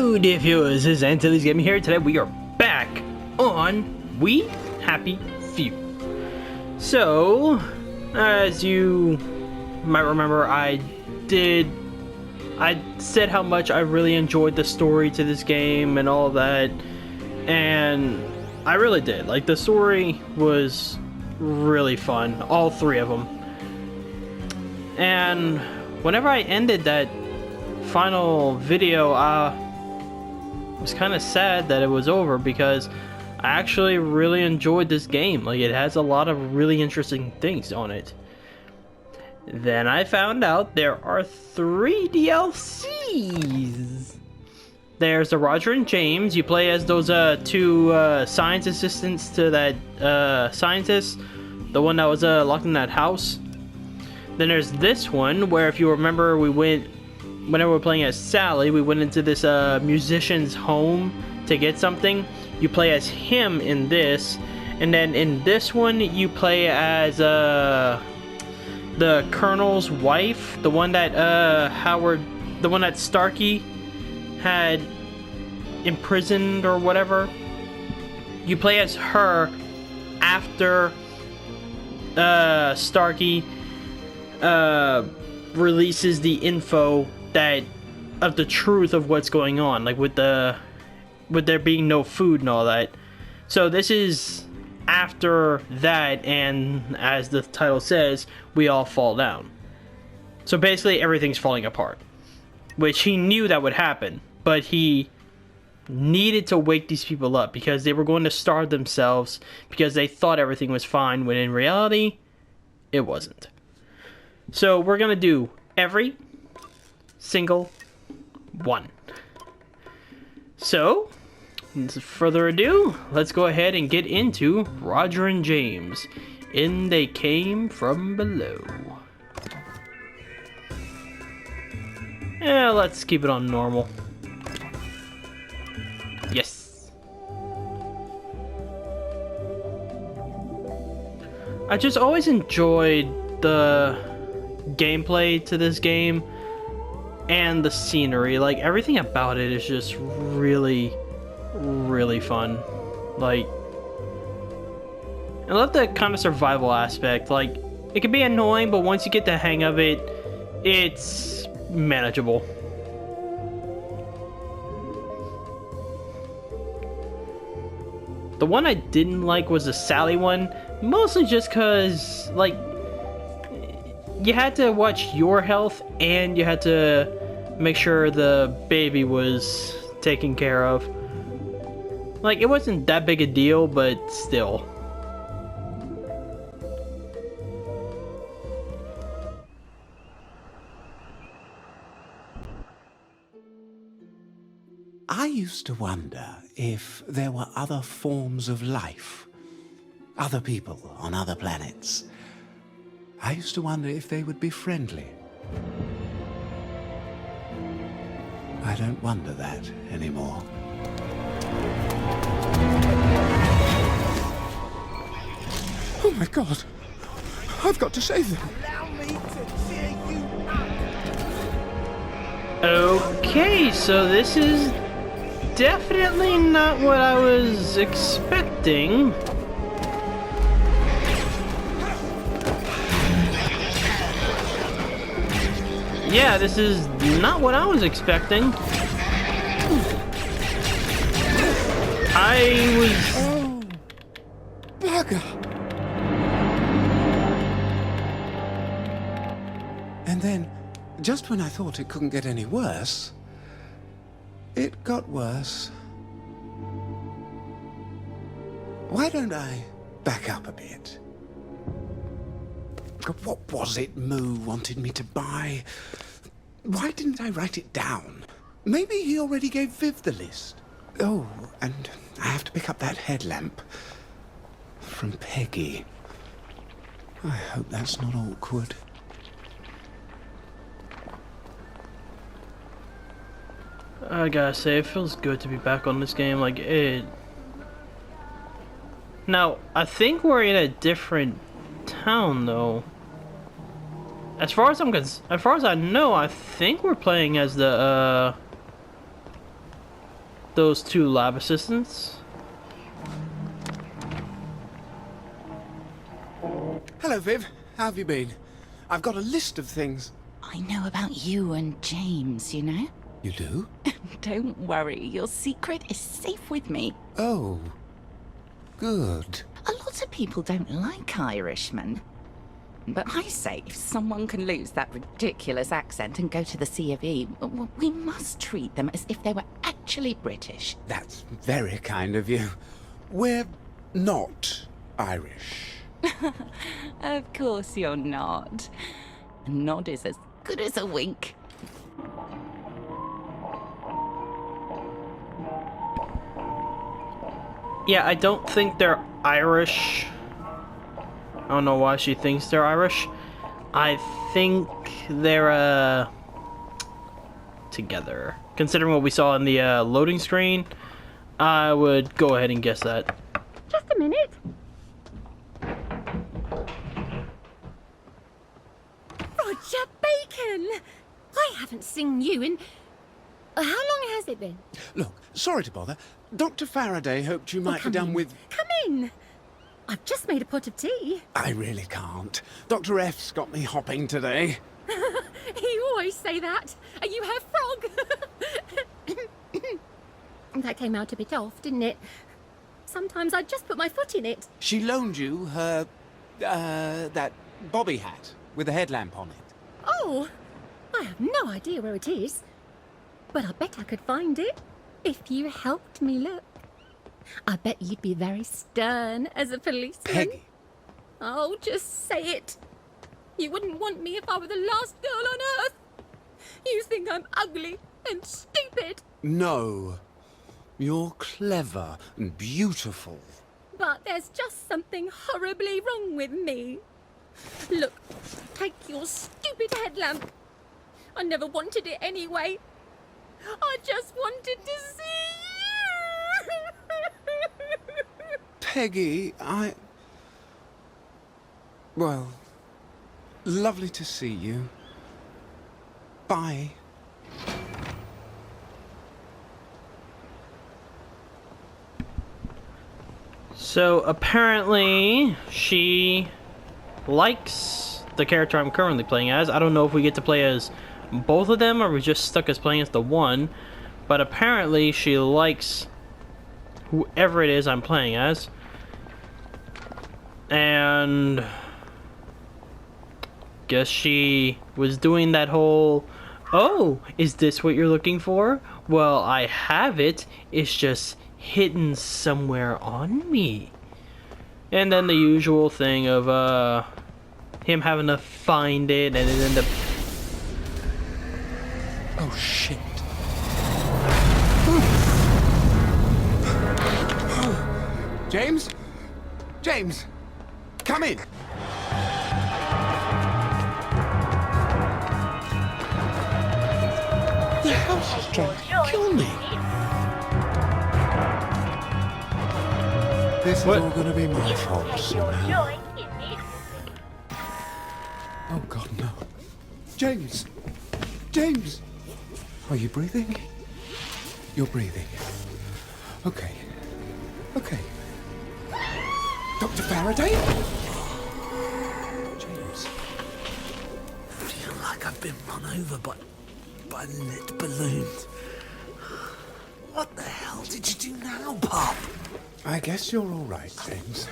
Hello dear viewers, this is Antilles Gaming here. Today we are back on We Happy Few. So, as you might remember, I said how much I really enjoyed the story to this game and all that, and I really did. Like, the story was really fun, all three of them. And whenever I ended that final video, I was kind of sad that it was over because I actually really enjoyed this game. Like, it has a lot of really interesting things on it. Then I found out there are 3 DLCs. There's the Roger and James. You play as those 2 science assistants to that scientist, the one that was locked in that house. Then there's this one where, if you remember, whenever we were playing as Sally, we went into this musician's home to get something. You play as him in this, and then in this one you play as the Colonel's wife, the one that Starkey had imprisoned or whatever. You play as her after Starkey releases the info of the truth of what's going on, like with there being no food and all that. So this is after that, and as the title says, we all fall down. So basically everything's falling apart, which he knew that would happen, but he needed to wake these people up because they were going to starve themselves because they thought everything was fine, when in reality it wasn't. So we're gonna do every single one. So, without further ado, let's go ahead and get into Roger and James. In they came from below. Yeah, let's keep it on normal. Yes. I just always enjoyed the gameplay to this game and the scenery. Like, everything about it is just really, really fun. Like, I love the kind of survival aspect. Like, it can be annoying, but once you get the hang of it, it's manageable. The one I didn't like was the Sally one, mostly just because, like, you had to watch your health and you had to make sure the baby was taken care of. Like, it wasn't that big a deal, but still. I used to wonder if there were other forms of life, other people on other planets. I used to wonder if they would be friendly. I don't wonder that anymore. Oh my God! I've got to save them! Allow me to cheer you up! Okay, so this is definitely not what I was expecting. Yeah, this is not what I was expecting. I was... Oh, bugger! And then, just when I thought it couldn't get any worse, it got worse. Why don't I back up a bit? What was it Moo wanted me to buy? Why didn't I write it down? Maybe he already gave Viv the list. Oh, and I have to pick up that headlamp from Peggy. I hope that's not awkward. I gotta say, it feels good to be back on this game. Like, it... Now, I think we're in a different town, though. As far as I know, I think we're playing as the those two lab assistants. Hello, Viv. How have you been? I've got a list of things. I know about you and James, you know? You do? Don't worry, your secret is safe with me. Oh. Good. A lot of people don't like Irishmen. But I say, if someone can lose that ridiculous accent and go to the C of E, we must treat them as if they were actually British. That's very kind of you. We're not Irish. Of course you're not. A nod is as good as a wink. Yeah, I don't think they're Irish. I don't know why she thinks they're Irish. I think they're, together. Considering what we saw in the, loading screen, I would go ahead and guess that. Just a minute. Roger Bacon! I haven't seen you in... How long has it been? Look, sorry to bother. Dr. Faraday hoped you might be done with... Come in. I've just made a pot of tea. I really can't. Dr. F's got me hopping today. You always say that. Are you her frog? That came out a bit off, didn't it? Sometimes I just put my foot in it. She loaned you her, that bobby hat with a headlamp on it. Oh, I have no idea where it is. But I bet I could find it if you helped me look. I bet you'd be very stern as a policeman. Peggy. Oh, just say it. You wouldn't want me if I were the last girl on earth. You think I'm ugly and stupid. No. You're clever and beautiful. But there's just something horribly wrong with me. Look, take your stupid headlamp. I never wanted it anyway. I just wanted to see you. Peggy, Well, lovely to see you. Bye. So apparently she likes the character I'm currently playing as. I don't know if we get to play as both of them or we're just stuck as playing as the one, but apparently she likes whoever it is I'm playing as. And guess she was doing that whole, oh, is this what you're looking for? Well, I have it. It's just hidden somewhere on me. And then the usual thing of him having to find it and it end up... Oh, shit. James? James! Come in! The house is trying to kill me. This is all gonna be my fault somehow. Oh God, no. James! James! Are you breathing? You're breathing. Okay. Okay. Dr. Faraday? James. I feel like I've been run over by lit balloons. What the hell did you do now, Pop? I guess you're all right, James.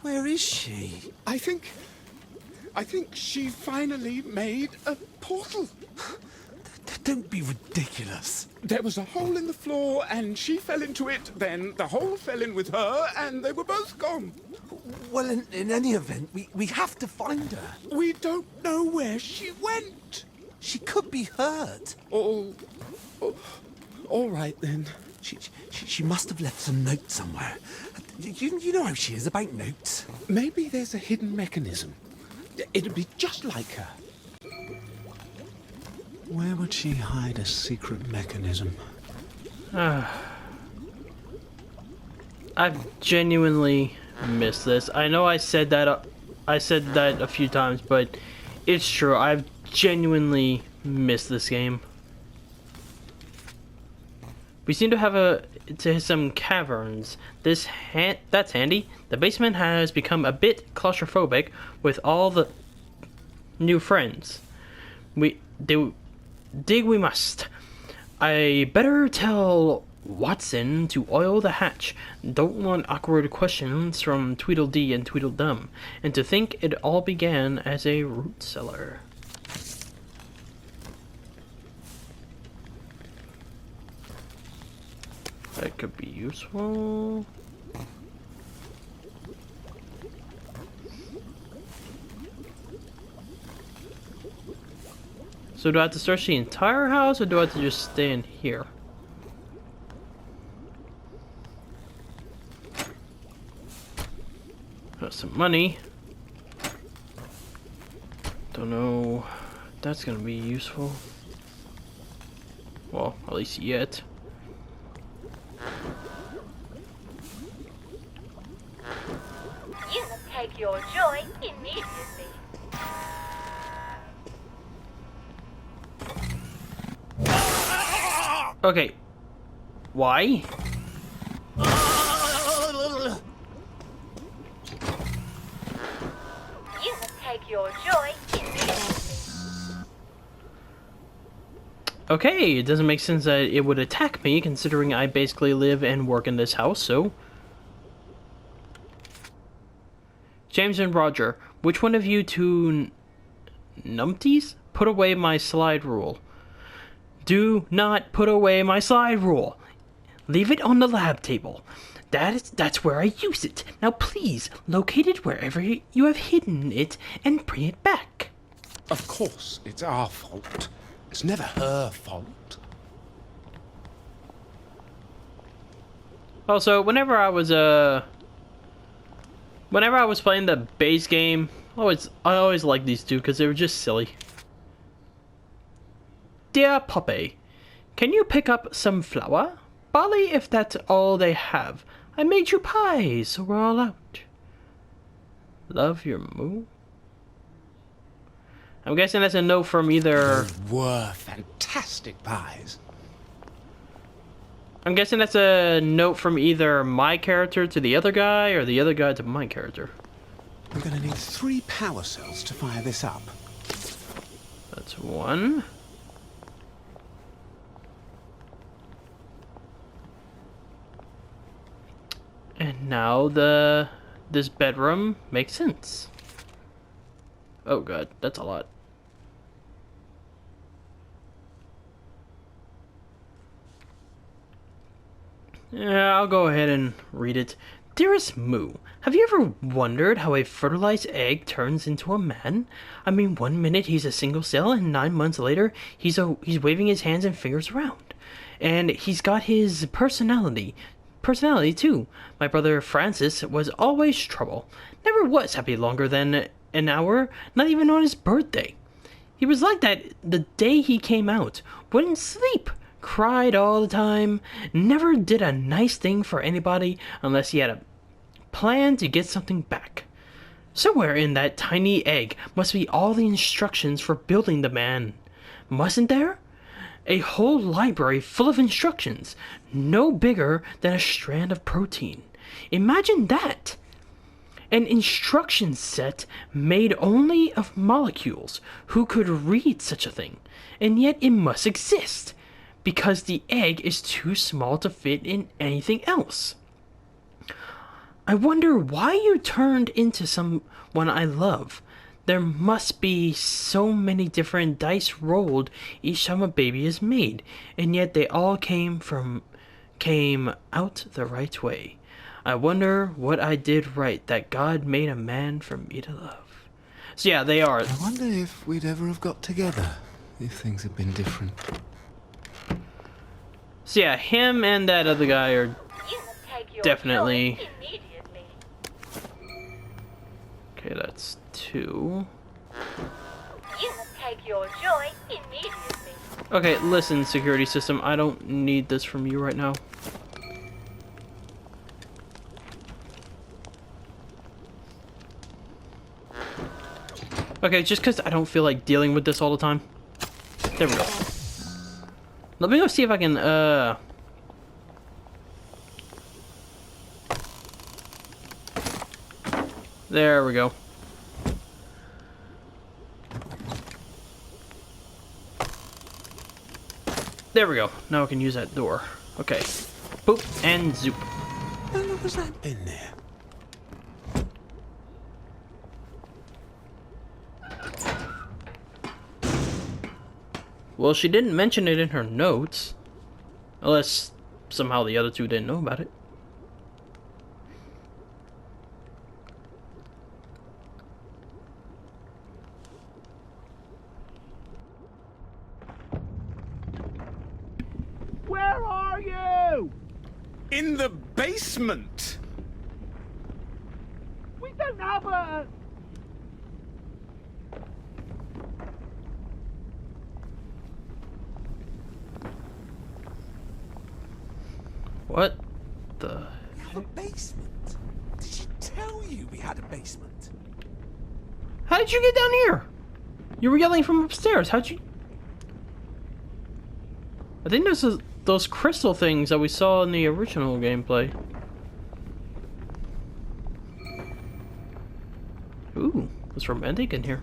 Where is she? I think she finally made a portal. Don't be ridiculous. There was a hole in the floor and she fell into it, then the hole fell in with her and they were both gone. Well, in any event, we have to find her. We don't know where she went. She could be hurt. All right then. She must have left some note somewhere. You know how she is about notes. Maybe there's a hidden mechanism. It'd be just like her. Where would she hide a secret mechanism? I've genuinely missed this. I know I said that a few times, but it's true. I've genuinely missed this game. We seem to have to some caverns. That's handy. The basement has become a bit claustrophobic with all the new friends. Dig we must. I better tell Watson to oil the hatch. Don't want awkward questions from Tweedledee and Tweedledum. And to think it all began as a root cellar. That could be useful. So do I have to search the entire house, or do I have to just stay in here? Got some money. Don't know if that's gonna be useful. Well, at least yet. You must take your joy immediately. Okay. Why? You must take your joy immediately. Okay, it doesn't make sense that it would attack me, considering I basically live and work in this house, so... James and Roger, which one of you two numpties put away my slide rule? Do not put away my slide rule. Leave it on the lab table. That's where I use it. Now please, locate it wherever you have hidden it and bring it back. Of course, it's our fault. It's never her fault. Also, whenever I was playing the base game, I always liked these two because they were just silly. Dear Poppy, can you pick up some flour? Barley, if that's all they have. I made you pies, so we're all out. Love your moo? I'm guessing that's a note from either... Those were fantastic pies. I'm guessing that's a note from either my character to the other guy, or the other guy to my character. I'm gonna need 3 power cells to fire this up. That's one. And now this bedroom makes sense. Oh god, that's a lot. Yeah, I'll go ahead and read it. Dearest Moo, have you ever wondered how a fertilized egg turns into a man? I mean, 1 minute he's a single cell, and 9 months later he's waving his hands and fingers around. And he's got his personality too. My brother Francis was always trouble. Never was happy longer than an hour, not even on his birthday. He was like that the day he came out. Wouldn't sleep. Cried all the time. Never did a nice thing for anybody unless he had a plan to get something back. Somewhere in that tiny egg must be all the instructions for building the man. Mustn't there? A whole library full of instructions, no bigger than a strand of protein. Imagine that! An instruction set made only of molecules. Who could read such a thing? And yet it must exist, because the egg is too small to fit in anything else. I wonder why you turned into someone I love. There must be so many different dice rolled each time a baby is made, and yet they all came out the right way. I wonder what I did right that God made a man for me to love. So yeah, they are. I wonder if we'd ever have got together if things had been different. So yeah, him and that other guy are You must take your definitely... joy immediately. Okay, that's 2. You must take your joy immediately. Okay, listen, security system, I don't need this from you right now. Okay, just because I don't feel like dealing with this all the time. There we go. Let me go see if I can, There we go. There we go. Now I can use that door. Okay. Boop and zoop. How long has that been there? Well, she didn't mention it in her notes. Unless somehow the other two didn't know about it. Where are you? In the basement. We don't have a... What the... We have a basement. Did she tell you we had a basement? How did you get down here? You were yelling from upstairs. How'd you... I think this is those crystal things that we saw in the original gameplay. Ooh, it's romantic in here.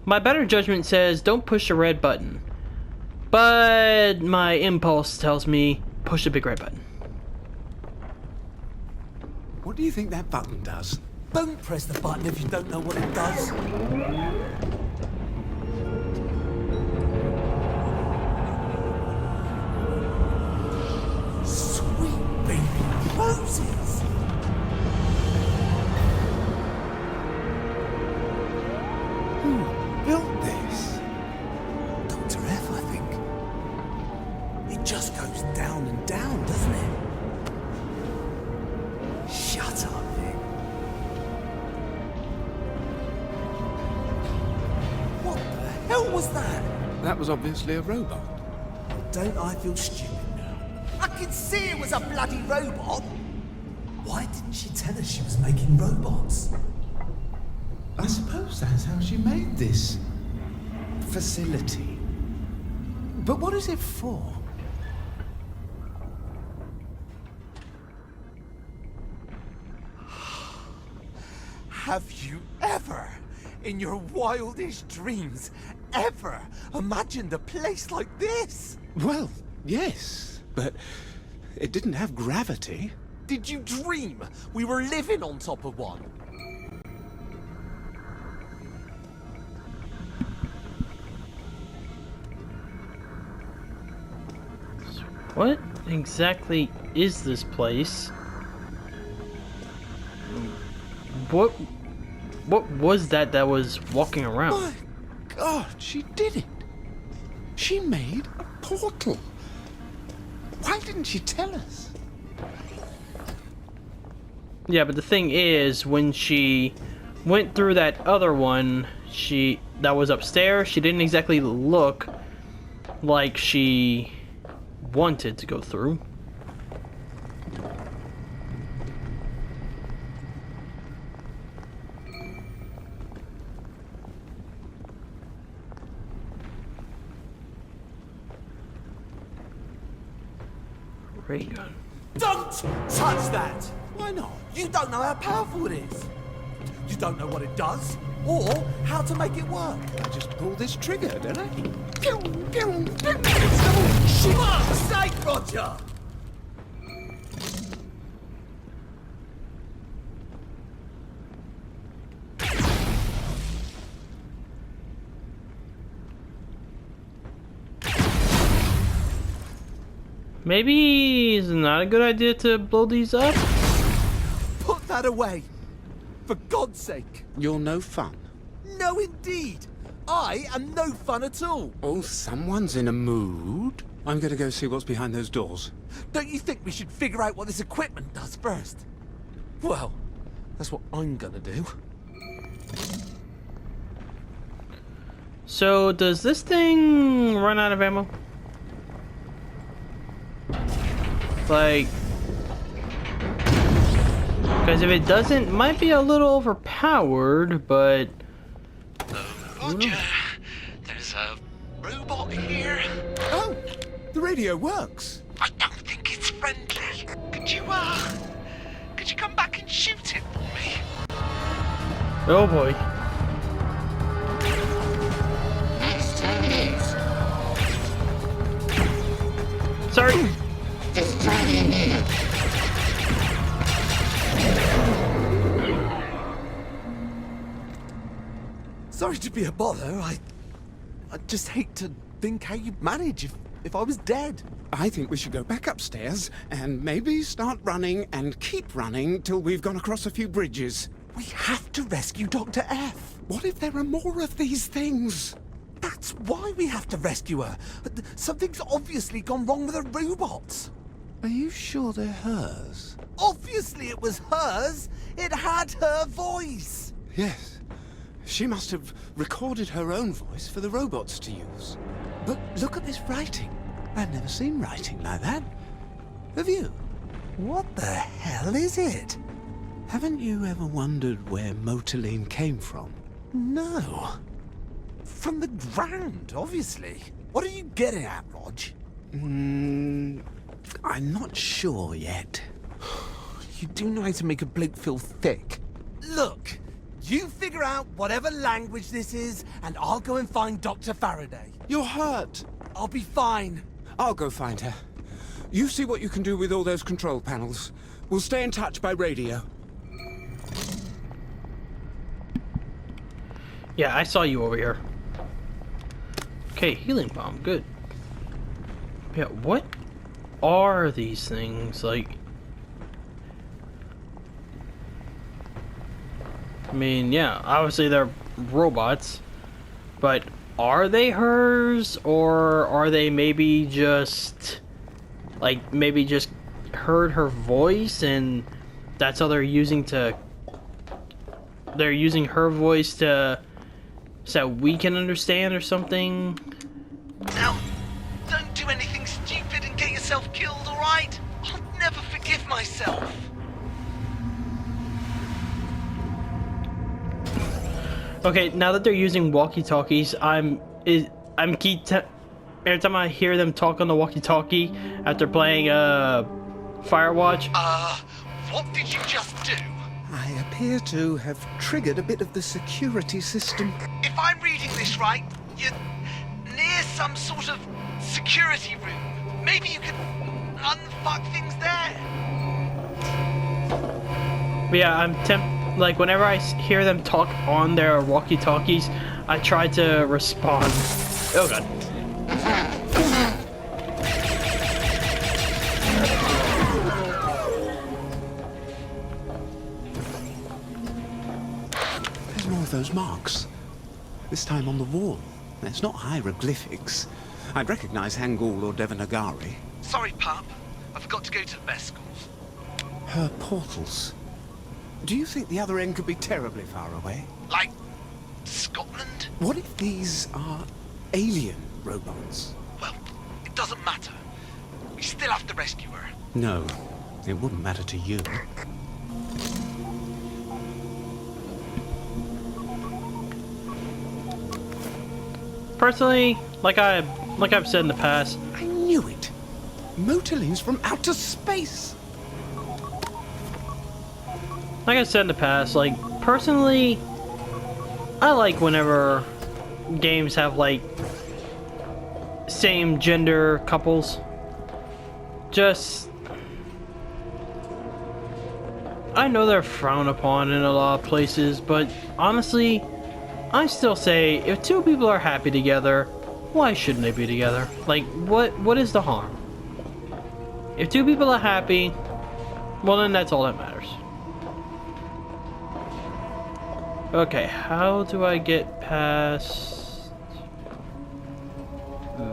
My better judgment says don't push the red button. But my impulse tells me push the big red button. What do you think that button does? Don't press the button if you don't know what it does. Sweet baby roses. Who built this? Dr. F, I think. It just goes down and down, doesn't it? Shut up, Nick. What the hell was that? That was obviously a robot. Don't I feel stupid now? I could see it was a bloody robot. Why didn't she tell us she was making robots? I suppose that's how she made this facility. But what is it for? Have you ever, in your wildest dreams, ever imagined a place like this? Well, yes, but it didn't have gravity. Did you dream we were living on top of one? What exactly is this place? What was that was walking around? My God, she did it. She made a portal. Why didn't she tell us? Yeah, but the thing is, when she went through that other one, that was upstairs, she didn't exactly look like she wanted to go through. Ray gun. Don't touch that! Why not? You don't know how powerful it is. You don't know what it does, or how to make it work. I just pull this trigger, don't I? Fuck's sake, Roger! Maybe it's not a good idea to blow these up? Put that away. For God's sake. You're no fun. No, indeed. I am no fun at all. Oh, someone's in a mood. I'm going to go see what's behind those doors. Don't you think we should figure out what this equipment does first? Well, that's what I'm gonna do. So, does this thing run out of ammo? Like... Because if it doesn't, it might be a little overpowered, but... Roger, there's a robot here. Oh, the radio works. I don't think it's friendly. Could Could you come back and shoot it for me? Oh boy. Sorry. Sorry to be a bother. I just hate to think how you'd manage if I was dead. I think we should go back upstairs and maybe start running and keep running till we've gone across a few bridges. We have to rescue Dr. F. What if there are more of these things? That's why we have to rescue her. Something's obviously gone wrong with her robots. Are you sure they're hers? Obviously it was hers. It had her voice. Yes. She must have recorded her own voice for the robots to use. But look at this writing. I've never seen writing like that. Have you? What the hell is it? Haven't you ever wondered where Motoline came from? No. From the ground, obviously. What are you getting at, Rog? I'm not sure yet. You do know how to make a bloke feel thick. Look, you figure out whatever language this is, and I'll go and find Dr. Faraday. You're hurt. I'll be fine. I'll go find her. You see what you can do with all those control panels. We'll stay in touch by radio. Yeah, I saw you over here. Okay, healing bomb, good. Yeah, what are these things? Like, I mean, yeah, obviously they're robots, but are they hers, or are they maybe just, like, maybe just heard her voice and that's how they're using her voice to, so we can understand or something? Now, don't do anything stupid and get yourself killed, alright? I'll never forgive myself. Okay, now that they're using walkie-talkies, every time I hear them talk on the walkie-talkie after playing Firewatch. What did you just do? I appear to have triggered a bit of the security system. If I'm reading this right, you're near some sort of security room. Maybe you can unfuck things there. But yeah, like whenever I hear them talk on their walkie-talkies, I try to respond. Oh god. There's more of those marks. This time on the wall. It's not hieroglyphics. I'd recognize Hangul or Devanagari. Sorry, pup. I forgot to go to the best schools. Her portals. Do you think the other end could be terribly far away? Like Scotland? What if these are alien robots? Well, it doesn't matter. We still have to rescue her. No, it wouldn't matter to you. Personally, like I've said in the past, I knew it. Motoline's from outer space. like I said in the past, like personally, I like whenever games have like same gender couples. Just, I know they're frowned upon in a lot of places, but honestly, I still say if two people are happy together, why shouldn't they be together? Like, what is the harm? If two people are happy, well then that's all that matters. Okay, how do I get past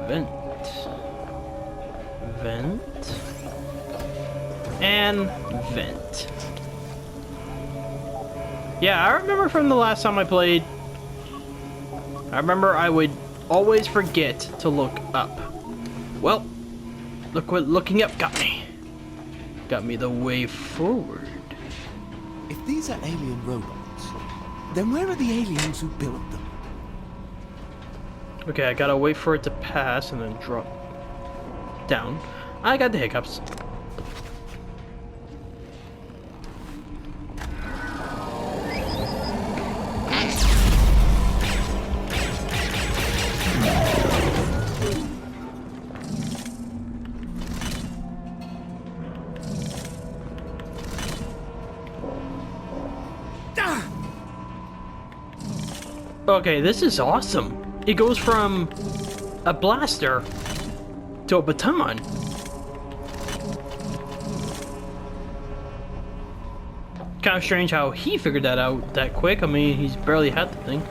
vent? Vent and vent. Yeah, I remember from the last time I played, I remember I would always forget to look up. Well, look what looking up got me. Got me the way forward. If these are alien robots, then where are the aliens who built them? Okay, I gotta wait for it to pass and then drop down. I got the hiccups. Okay, this is awesome. It goes from a blaster to a baton. Kind of strange how he figured that out that quick. I mean, he's barely had the thing.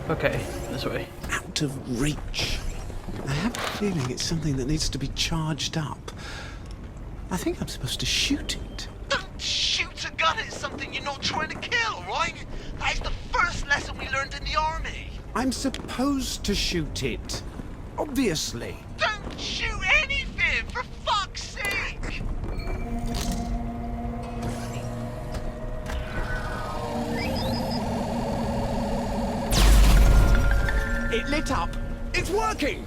Okay, this way. Out of reach. I have a feeling it's something that needs to be charged up. I think I'm supposed to shoot it. Don't shoot a gun at something you're not trying to kill, right? That is the first lesson we learned in the army. I'm supposed to shoot it. Obviously. Don't shoot anything, for fuck's sake! It lit up. It's working.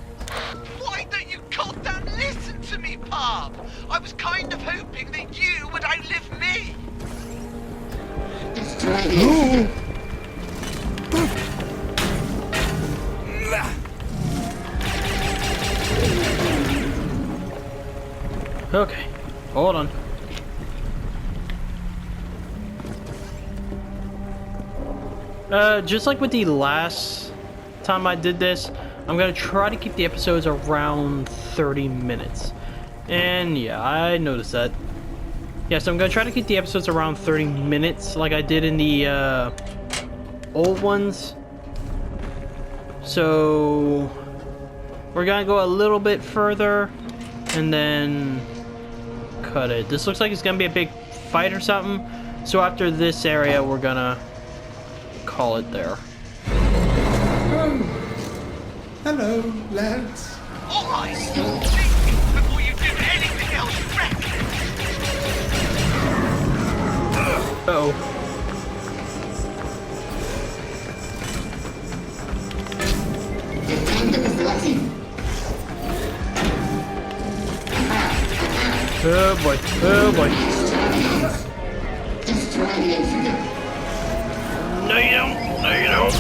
Why don't you goddamn listen to me, Pop? I was kind of hoping that you would outlive me. Okay, hold on. Just like with the last time I did this, I'm gonna try to keep the episodes around 30 minutes. And yeah, I noticed that. Yeah, so I'm gonna try to keep the episodes around 30 minutes like I did in the old ones. So we're gonna go a little bit further and then cut it. This looks like it's gonna be a big fight or something. So after this area, we're gonna call it there. Hello, lads. All right, think before you do anything else reckless. Uh-oh. Oh boy, oh boy. No you don't, no you don't.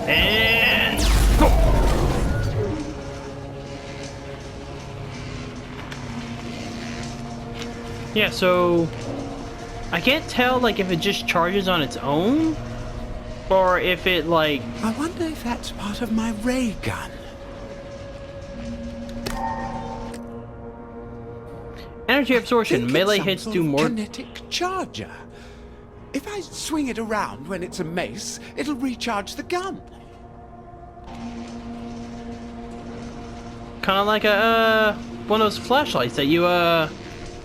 And go. Yeah, so I can't tell like if it just charges on its own or if it like I wonder if that's part of my ray gun. energy absorption. Think Melee it's some hits sort do of more. kinetic charger. If I swing it around when it's a mace, it'll recharge the gun. Kind of like a one of those flashlights that you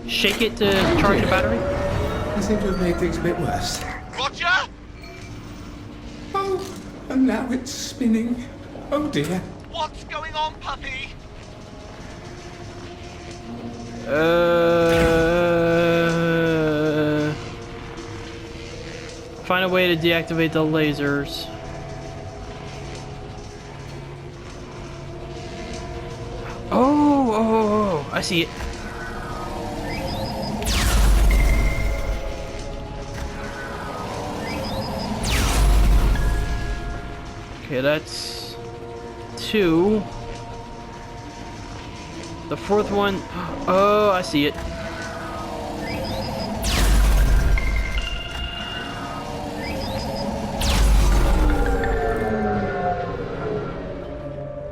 shake it to charge the battery. I seem to have made things a bit worse. Roger? Oh, and now it's spinning. Oh dear. What's going on, puppy? Find a way to deactivate the lasers. Oh, I see it. Okay, that's 2. The fourth one, oh, I see it.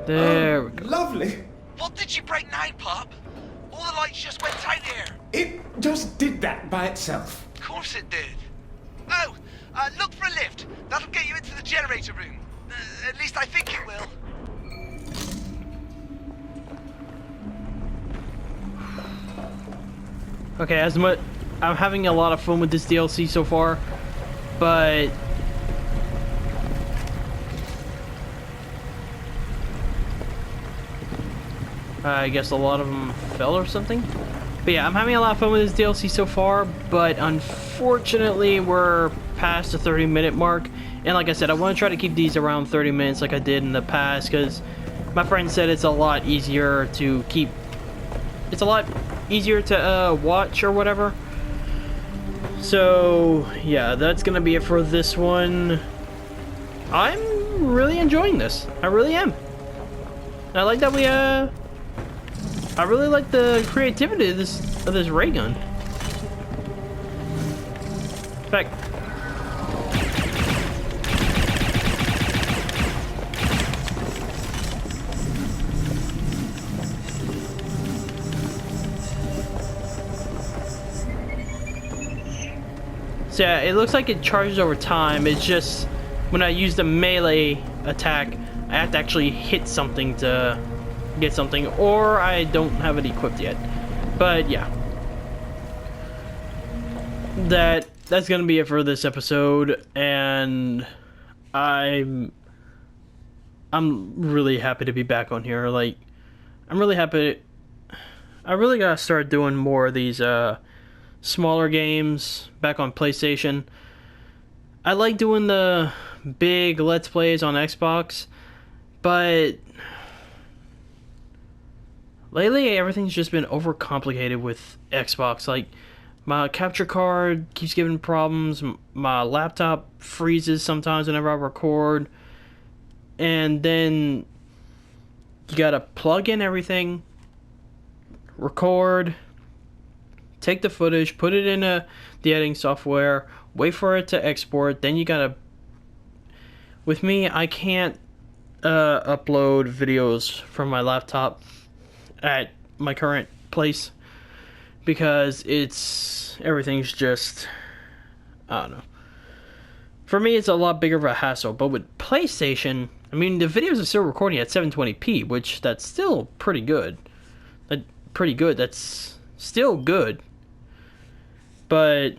There we go. Lovely. What did you break now, pup? All the lights just went out here. It just did that by itself. Of course it did. Oh, look for a lift. That'll get you into the generator room. At least I think it will. Okay, as much I'm having a lot of fun with this DLC so far, but I guess a lot of them fell or something. But yeah, I'm having a lot of fun with this DLC so far, but unfortunately we're past the 30-minute mark. And like I said, I want to try to keep these around 30 minutes like I did in the past, because my friend said it's a lot easier to keep... It's a lot easier to watch or whatever. So, yeah, that's gonna be it for this one. I'm really enjoying this. I really am. I like that we, I really like the creativity of this ray gun. In fact, so yeah, it looks like it charges over time. It's just when I use the melee attack, I have to actually hit something to get something, or I don't have it equipped yet. But yeah, that's gonna be it for this episode, and I'm really happy to be back on here. Like, I'm really happy. I really gotta start doing more of these smaller games back on PlayStation. I like doing the big Let's Plays on Xbox, but lately everything's just been overcomplicated with Xbox. Like, my capture card keeps giving problems, my laptop freezes sometimes whenever I record, and then you gotta plug in everything, record, take the footage, put it in the editing software, wait for it to export, then you gotta... With me, I can't upload videos from my laptop at my current place because everything's just... I don't know. For me, it's a lot bigger of a hassle, but with PlayStation, I mean, the videos are still recording at 720p, which that's still pretty good. That's still good. But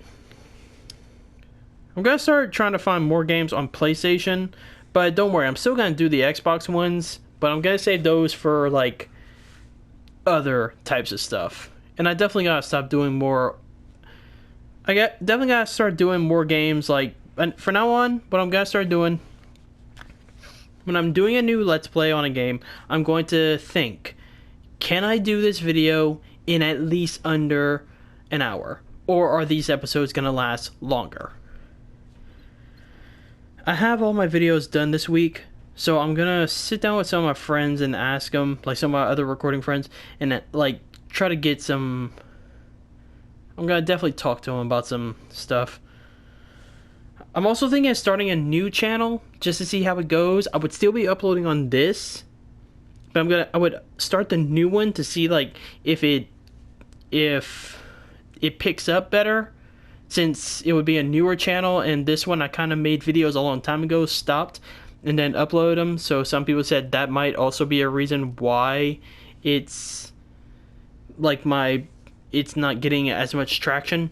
I'm gonna start trying to find more games on PlayStation. But don't worry, I'm still gonna do the Xbox ones, but I'm gonna save those for like other types of stuff. And I definitely gotta stop doing more. Definitely gotta start doing more games. Like, and for now on, what I'm gonna start doing, when I'm doing a new Let's Play on a game, I'm going to think, can I do this video in at least under an hour? Or are these episodes going to last longer? I have all my videos done this week, so I'm going to sit down with some of my friends and ask them, like some of my other recording friends, and like try to get some... I'm going to definitely talk to them about some stuff. I'm also thinking of starting a new channel just to see how it goes. I would still be uploading on this, but I would start the new one to see like if it picks up better, since it would be a newer channel, and this one I kind of made videos a long time ago, stopped, and then uploaded them. So some people said that might also be a reason why it's like it's not getting as much traction.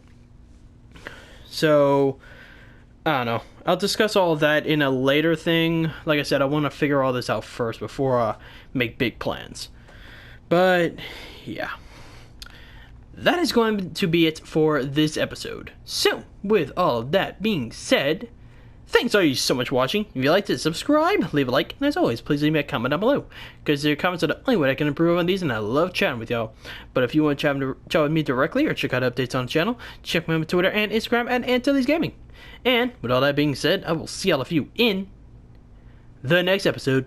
So I don't know. I'll discuss all of that in a later thing. Like I said, I want to figure all this out first before I make big plans. But yeah, that is going to be it for this episode. So, with all of that being said, thanks all you so much for watching. If you liked it, subscribe, leave a like, and as always, please leave me a comment down below, because your comments are the only way I can improve on these, and I love chatting with y'all. But if you want to chat with me directly or check out updates on the channel, check me out on Twitter and Instagram at Antilles Gaming. And with all that being said, I will see all of you in the next episode.